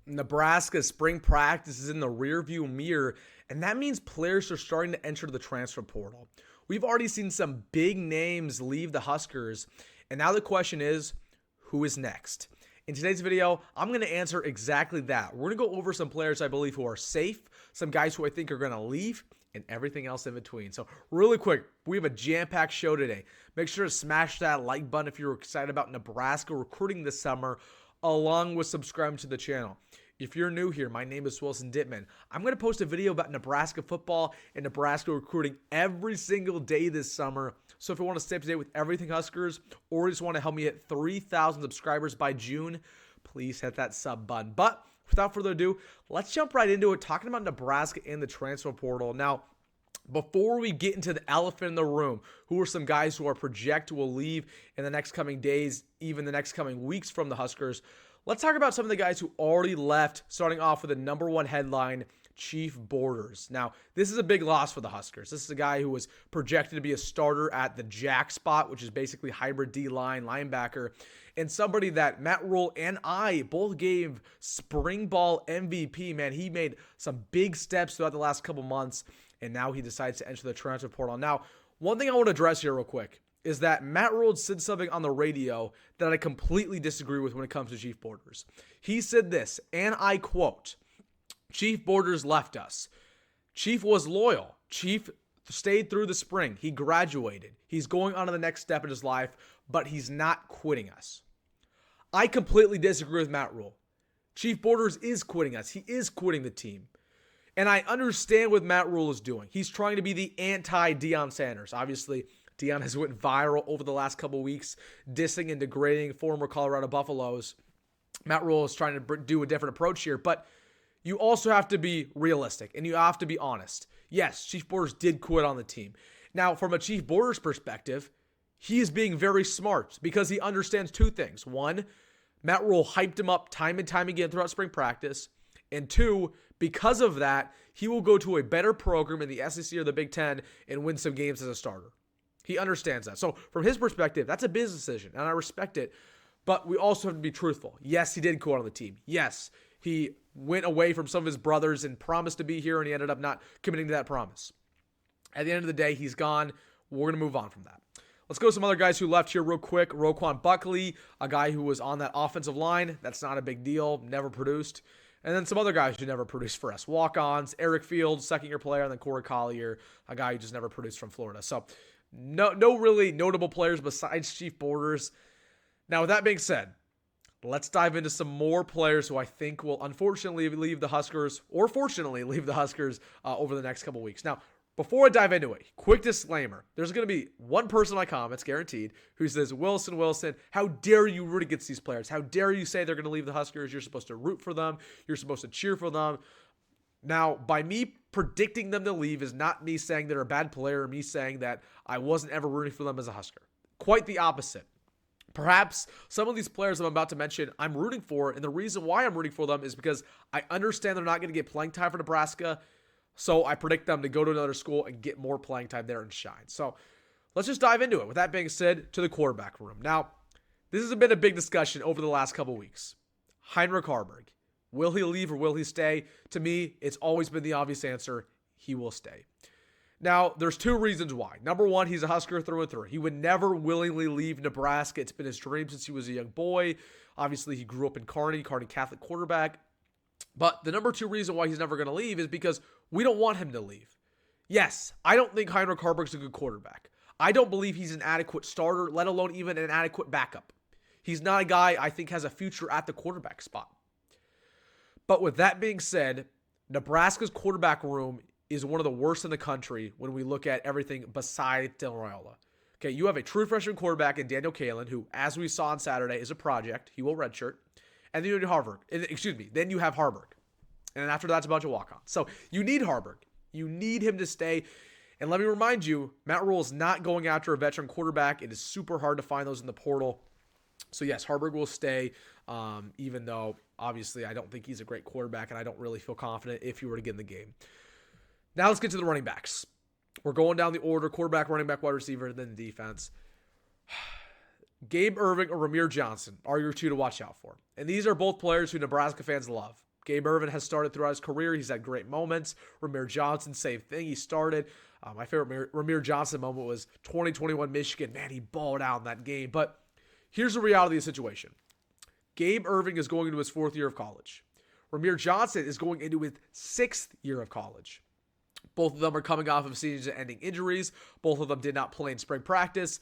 Nebraska spring practice is in the rearview mirror, and that means players are starting to enter the transfer portal. We've already seen some big names leave the Huskers, and now the question is, who is next? In today's video, I'm going to answer exactly that. We're going to go over some players I believe who are safe, some guys who I think are going to leave, and everything else in between. So really quick, we have a jam-packed show today. Make sure to smash that like button if you're excited about Nebraska recruiting this summer, along with subscribing to the channel. If you're new here, my name is Wilson Dittman. I'm going to post a video about Nebraska football and Nebraska recruiting every single day this summer. So if you want to stay up to date with everything Huskers, or just want to help me hit 3,000 subscribers by June, please hit that sub button. But without further ado, let's jump right into it, talking about Nebraska and the transfer portal. Now, before we get into the elephant in the room, who are some guys who are projected will leave in the next coming days, even the next coming weeks from the Huskers, let's talk about some of the guys who already left, starting off with the number one headline, Chief Borders. Now, this is a big loss for the Huskers. This is a guy who was projected to be a starter at the jack spot, which is basically hybrid D-line linebacker, and somebody that Matt Rhule and I both gave spring ball MVP. Man, he made some big steps throughout the last couple months, and now he decides to enter the transfer portal. Now, one thing I want to address here real quick is that Matt Rhule said something on the radio that I completely disagree with when it comes to Chief Borders. He said this, and I quote, "Chief Borders left us. Chief was loyal. Chief stayed through the spring. He graduated. He's going on to the next step in his life, but he's not quitting us." I completely disagree with Matt Rhule. Chief Borders is quitting us. He is quitting the team. And I understand what Matt Rhule is doing. He's trying to be the anti-Deion Sanders. Obviously, Deion has went viral over the last couple weeks, dissing and degrading former Colorado Buffaloes. Matt Rhule is trying to do a different approach here, but you also have to be realistic, and you have to be honest. Yes, Chief Borders did quit on the team. Now, from a Chief Borders perspective, he is being very smart because he understands two things. One, Matt Rhule hyped him up time and time again throughout spring practice. And two, because of that, he will go to a better program in the SEC or the Big Ten and win some games as a starter. He understands that. So from his perspective, that's a business decision, and I respect it. But we also have to be truthful. Yes, he did quit on the team. Yes, he went away from some of his brothers and promised to be here, and he ended up not committing to that promise. At the end of the day, he's gone. We're going to move on from that. Let's go to some other guys who left here real quick. Roquan Buckley, a guy who was on that offensive line. That's not a big deal. Never produced. And then some other guys who never produced for us. Walk-ons, Eric Fields, second-year player, and then Corey Collier, a guy who just never produced from Florida. So no really notable players besides Chief Borders. Now, with that being said, let's dive into some more players who I think will unfortunately leave the Huskers, or fortunately leave the Huskers over the next couple weeks. Now, before I dive into it, quick disclaimer. There's going to be one person in my comments, guaranteed, who says, Wilson, how dare you root against these players? How dare you say they're going to leave the Huskers? You're supposed to root for them. You're supposed to cheer for them. Now, by me predicting them to leave is not me saying they're a bad player or me saying that I wasn't ever rooting for them as a Husker. Quite the opposite. Perhaps some of these players I'm about to mention I'm rooting for, and the reason why I'm rooting for them is because I understand they're not going to get playing time for Nebraska, so I predict them to go to another school and get more playing time there and shine. So let's just dive into it. With that being said, to the quarterback room. Now, this has been a big discussion over the last couple weeks. Heinrich Haarberg. Will he leave or will he stay? To me, it's always been the obvious answer. He will stay. Now, there's two reasons why. Number one, he's a Husker through and through. He would never willingly leave Nebraska. It's been his dream since he was a young boy. Obviously, he grew up in Kearney Catholic quarterback. But the number two reason why he's never going to leave is because we don't want him to leave. Yes, I don't think Heinrich Haarberg's a good quarterback. I don't believe he's an adequate starter, let alone even an adequate backup. He's not a guy I think has a future at the quarterback spot. But with that being said, Nebraska's quarterback room is one of the worst in the country when we look at everything besides Dylan Raiola. Okay, you have a true freshman quarterback in Daniel Kalen, who, as we saw on Saturday, is a project. He will redshirt. And then you have Haarberg. And then after that's a bunch of walk-ons. So you need Haarberg. You need him to stay. And let me remind you, Matt Rhule is not going after a veteran quarterback. It is super hard to find those in the portal. So yes, Haarberg will stay, even though obviously I don't think he's a great quarterback, and I don't really feel confident if he were to get in the game. Now let's get to the running backs. We're going down the order: quarterback, running back, wide receiver, and then defense. Gabe Irving or Ramir Johnson are your two to watch out for. And these are both players who Nebraska fans love. Gabe Ervin has started throughout his career. He's had great moments. Rahmir Johnson, same thing. He started. My favorite Rahmir Johnson moment was 2021 Michigan. Man, he balled out in that game. But here's the reality of the situation. Gabe Ervin is going into his 4th year of college. Rahmir Johnson is going into his 6th year of college. Both of them are coming off of season-ending injuries. Both of them did not play in spring practice.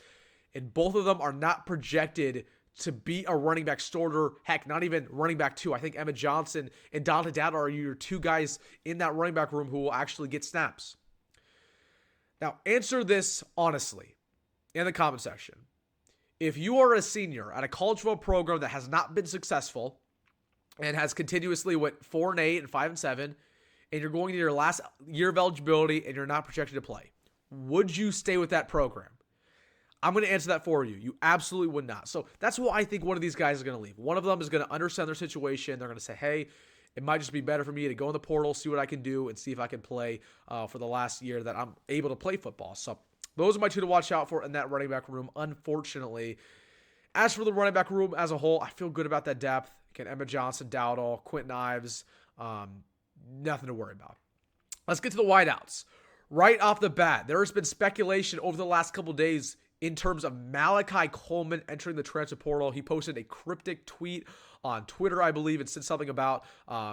And both of them are not projected to be a running back starter. Heck, not even running back 2. I think Emmett Johnson and Dante Dowd are your 2 guys in that running back room who will actually get snaps. Now, answer this honestly in the comment section. If you are a senior at a college football program that has not been successful and has continuously went 4-8 and 5-7, and you're going to your last year of eligibility and you're not projected to play, would you stay with that program? I'm going to answer that for you. You absolutely would not. So that's why I think one of these guys is going to leave. One of them is going to understand their situation. They're going to say, hey, it might just be better for me to go in the portal, see what I can do, and see if I can play for the last year that I'm able to play football. So those are my 2 to watch out for in that running back room, unfortunately. As for the running back room as a whole, I feel good about that depth. Again, Emmett Johnson, Dowdle, Quentin Ives, nothing to worry about. Let's get to the wideouts. Right off the bat, there has been speculation over the last couple days in terms of Malachi Coleman entering the transfer portal. He posted a cryptic tweet on Twitter, I believe, and said something about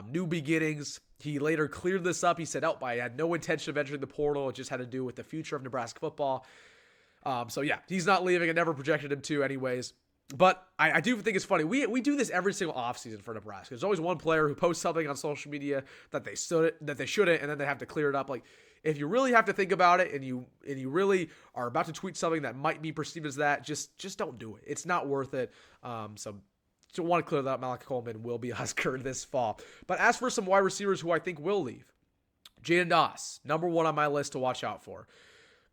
new beginnings. He later cleared this up. He said, I had no intention of entering the portal. It just had to do with the future of Nebraska football. So yeah, he's not leaving. I never projected him to anyways. But I do think it's funny. We do this every single offseason for Nebraska. There's always one player who posts something on social media that they shouldn't, and then they have to clear it up. Like, if you really have to think about it and you really are about to tweet something that might be perceived as that, just don't do it. It's not worth it. So want to clear that up. Malachi Coleman will be a Husker this fall. But as for some wide receivers who I think will leave, Jaden Doss, number 1 on my list to watch out for.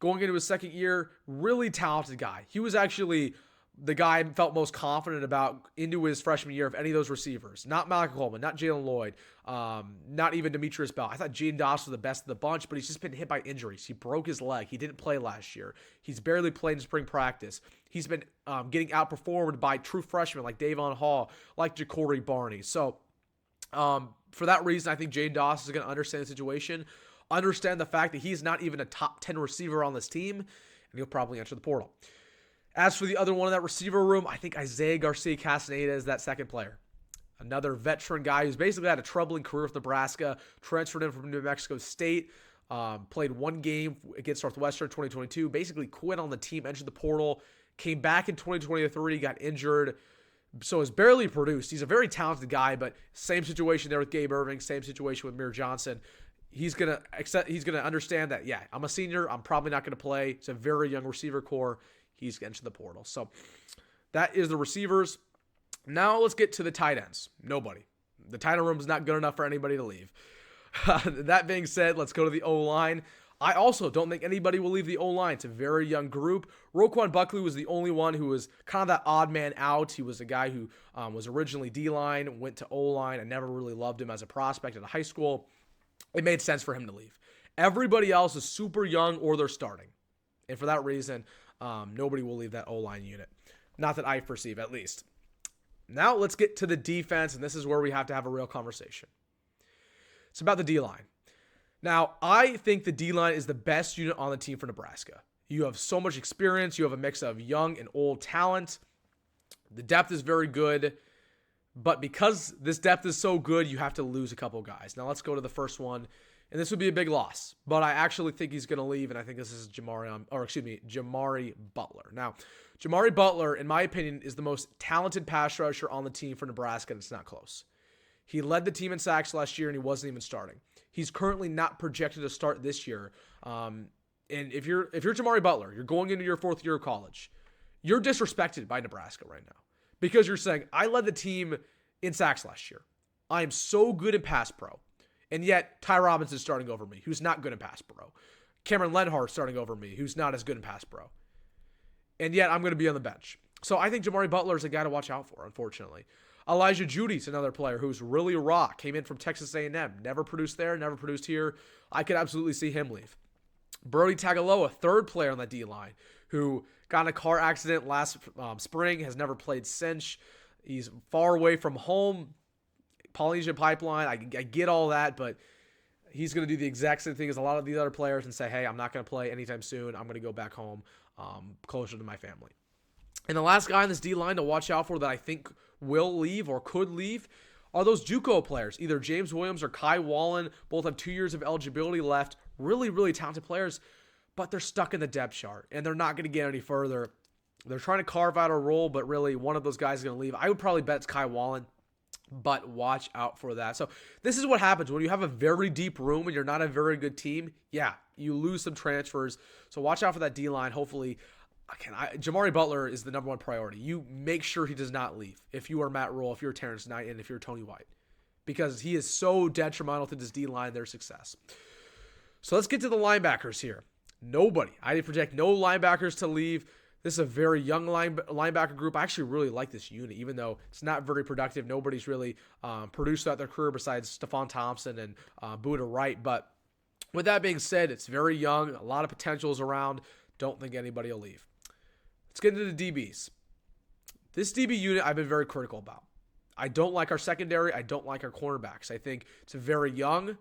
Going into his 2nd year, really talented guy. He was actually the guy I felt most confident about into his freshman year of any of those receivers. Not Malachi Coleman, not Jalen Lloyd, not even Demetrius Bell. I thought Jaden Doss was the best of the bunch, but he's just been hit by injuries. He broke his leg. He didn't play last year. He's barely played in spring practice. He's been getting outperformed by true freshmen like Davon Hall, like Ja'Cory Barney. So for that reason, I think Jaden Doss is going to understand the situation, understand the fact that he's not even a top 10 receiver on this team, and he'll probably enter the portal. As for the other one in that receiver room, I think Isaiah Garcia-Castaneda is that second player. Another veteran guy who's basically had a troubling career with Nebraska, transferred in from New Mexico State, played 1 game against Northwestern 2022, basically quit on the team, entered the portal, came back in 2023, got injured, so has barely produced. He's a very talented guy, but same situation there with Gabe Ervin, same situation with Rahmir Johnson. He's gonna understand that, yeah, I'm a senior, I'm probably not gonna play. It's a very young receiver core. He's getting to the portal. So that is the receivers. Now let's get to the tight ends. Nobody. The tight end room is not good enough for anybody to leave. That being said, let's go to the O-line. I also don't think anybody will leave the O-line. It's a very young group. Roquan Buckley was the only one who was kind of that odd man out. He was a guy who was originally D-line, went to O-line. I never really loved him as a prospect in high school. It made sense for him to leave. Everybody else is super young or they're starting. And for that reason, nobody will leave that O-line unit. Not that I perceive, at least. Now let's get to the defense, and this is where we have to have a real conversation. It's about the D-line. Now, I think the D-line is the best unit on the team for Nebraska. You have so much experience. You have a mix of young and old talent. The depth is very good. But because this depth is so good, you have to lose a couple guys. Now let's go to the first one. And this would be a big loss. But I actually think he's going to leave, and I think this is Jamari Butler. Now, Jamari Butler, in my opinion, is the most talented pass rusher on the team for Nebraska, and it's not close. He led the team in sacks last year, and he wasn't even starting. He's currently not projected to start this year. And if you're Jamari Butler, you're going into your 4th year of college, you're disrespected by Nebraska right now. Because you're saying, I led the team in sacks last year. I am so good in pass pro. And yet, Ty Robinson's starting over me, who's not good in pass pro. Cameron Lenhart starting over me, who's not as good in pass pro. And yet, I'm going to be on the bench. So I think Jamari Butler is a guy to watch out for, unfortunately. Elijah Judy's another player who's really raw. Came in from Texas A&M. Never produced there, never produced here. I could absolutely see him leave. Brody Tagaloa, third player on that D-line, who got in a car accident last spring, has never played since. He's far away from home. Polynesian Pipeline, I get all that, but he's going to do the exact same thing as a lot of these other players and say, hey, I'm not going to play anytime soon. I'm going to go back home closer to my family. And the last guy in this D-line to watch out for that I think will leave or could leave are those JUCO players. Either James Williams or Kai Wallen. Both have 2 years of eligibility left. Really, really talented players, but they're stuck in the depth chart, and they're not going to get any further. They're trying to carve out a role, but really one of those guys is going to leave. I would probably bet it's Kai Wallen, but watch out for that. So this is what happens when you have a very deep room and you're not a very good team. Yeah, you lose some transfers. So watch out for that D-line. Hopefully, Jamari Butler is the number one priority. You make sure he does not leave if you are Matt Rhule, if you're Terrence Knight, and if you're Tony White, because he is so detrimental to this D-line, their success. So let's get to the linebackers here. I project no linebackers to leave. This is a very young linebacker group. I actually really like this unit, even though it's not very productive. Nobody's really produced throughout their career besides Stephon Thompson and Buda Wright. But with that being said, it's very young. A lot of potentials around. Don't think anybody will leave. Let's get into the DBs. This DB unit I've been very critical about. I don't like our secondary. I don't like our cornerbacks. I think it's very young.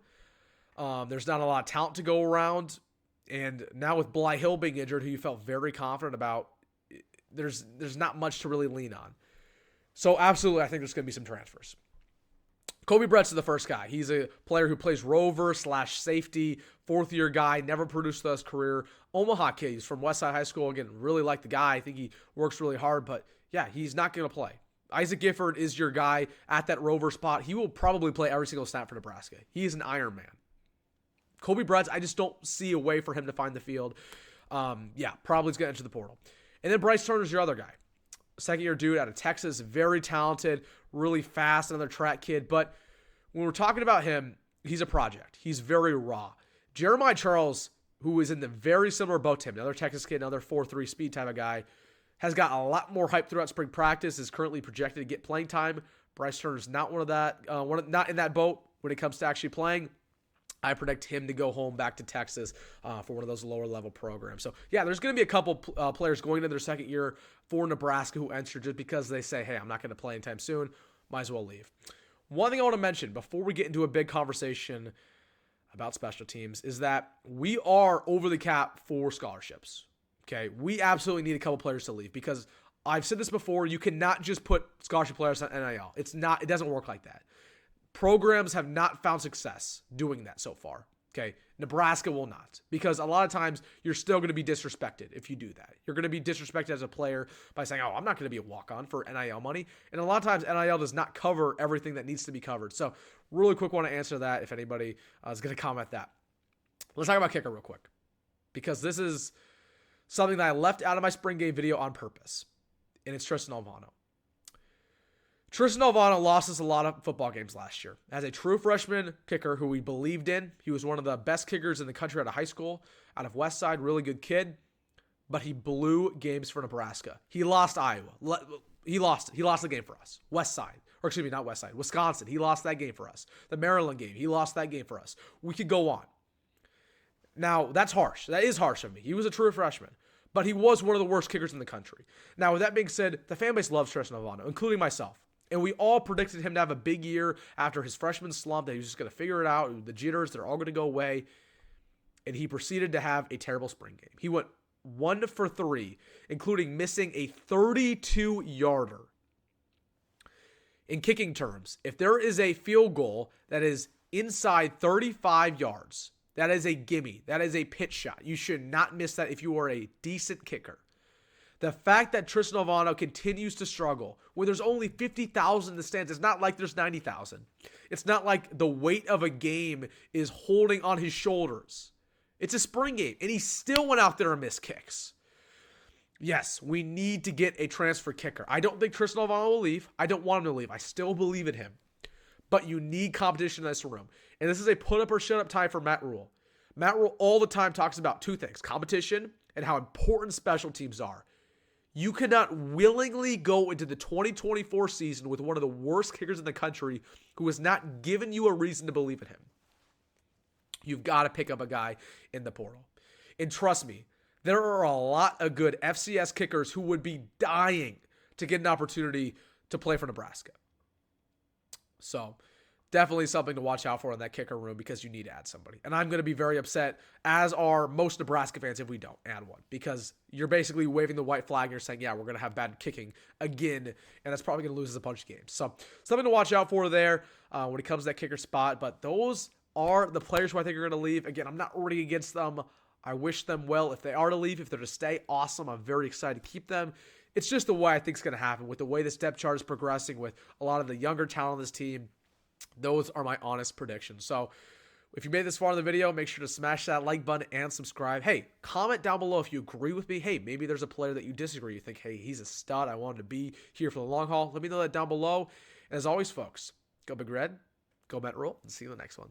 There's not a lot of talent to go around. And now with Bly Hill being injured, who you felt very confident about, there's not much to really lean on. So absolutely, I think there's going to be some transfers. Kobe Brett's the first guy. He's a player who plays rover/safety, fourth-year guy, never produced throughout his career. Omaha kid. He's from Westside High School. Again, really like the guy. I think he works really hard, but yeah, he's not going to play. Isaac Gifford is your guy at that rover spot. He will probably play every single snap for Nebraska. He is an Iron Man. Kobe Brett's, I just don't see a way for him to find the field. Probably is going to enter the portal. And then Bryce Turner's your other guy. Second-year dude out of Texas, very talented, really fast, another track kid. But when we're talking about him, he's a project. He's very raw. Jeremiah Charles, who is in the very similar boat to him, another Texas kid, another 4.3 speed type of guy, has got a lot more hype throughout spring practice, is currently projected to get playing time. Bryce Turner's not not in that boat when it comes to actually playing. I predict him to go home back to Texas for one of those lower-level programs. So, yeah, there's going to be a couple players going into their second year for Nebraska who enter just because they say, hey, I'm not going to play anytime soon. Might as well leave. One thing I want to mention before we get into a big conversation about special teams is that we are over the cap for scholarships. Okay, we absolutely need a couple players to leave because I've said this before, you cannot just put scholarship players on NIL. It doesn't work like that. Programs have not found success doing that so far. Okay, Nebraska will not, because a lot of times you're still going to be disrespected if you do that. You're going to be disrespected as a player by saying, oh, I'm not going to be a walk-on for NIL money. And a lot of times NIL does not cover everything that needs to be covered. So really quick, want to answer that if anybody is going to comment that. Let's talk about kicker real quick, because this is something that I left out of my spring game video on purpose, and it's Tristan Alvano. Tristan Alvano lost us a lot of football games last year. As a true freshman kicker who we believed in, he was one of the best kickers in the country out of high school, out of Westside, really good kid, but he blew games for Nebraska. He lost Iowa. He lost it. He lost the game for us. Not Westside, Wisconsin. He lost that game for us. The Maryland game, he lost that game for us. We could go on. Now, that's harsh. That is harsh of me. He was a true freshman, but he was one of the worst kickers in the country. Now, with that being said, the fan base loves Tristan Alvano, including myself. And we all predicted him to have a big year after his freshman slump, that he was just going to figure it out. The jitters, they're all going to go away. And he proceeded to have a terrible spring game. He went 1 for 3, including missing a 32-yarder. In kicking terms, if there is a field goal that is inside 35 yards, that is a gimme. That is a pitch shot. You should not miss that if you are a decent kicker. The fact that Tristan Alvano continues to struggle when there's only 50,000 in the stands, it's not like there's 90,000. It's not like the weight of a game is holding on his shoulders. It's a spring game, and he still went out there and missed kicks. Yes, we need to get a transfer kicker. I don't think Tristan Alvano will leave. I don't want him to leave. I still believe in him. But you need competition in this room. And this is a put up or shut up time for Matt Rhule. Matt Rhule all the time talks about two things: competition and how important special teams are. You cannot willingly go into the 2024 season with one of the worst kickers in the country who has not given you a reason to believe in him. You've got to pick up a guy in the portal. And trust me, there are a lot of good FCS kickers who would be dying to get an opportunity to play for Nebraska. So definitely something to watch out for in that kicker room because you need to add somebody. And I'm going to be very upset, as are most Nebraska fans, if we don't add one, because you're basically waving the white flag and you're saying, yeah, we're going to have bad kicking again, and that's probably going to lose us a bunch of games. So something to watch out for there when it comes to that kicker spot. But those are the players who I think are going to leave. Again, I'm not rooting against them. I wish them well. If they are to leave, if they're to stay, awesome. I'm very excited to keep them. It's just the way I think it's going to happen with the way this depth chart is progressing with a lot of the younger talent on this team. Those are my honest predictions. So if you made this far in the video, make sure to smash that like button and subscribe. Hey, comment down below if you agree with me. Hey, maybe there's a player that you disagree. You think, hey, he's a stud. I want him to be here for the long haul. Let me know that down below. And as always, folks, go Big Red, go Rhule, and see you in the next one.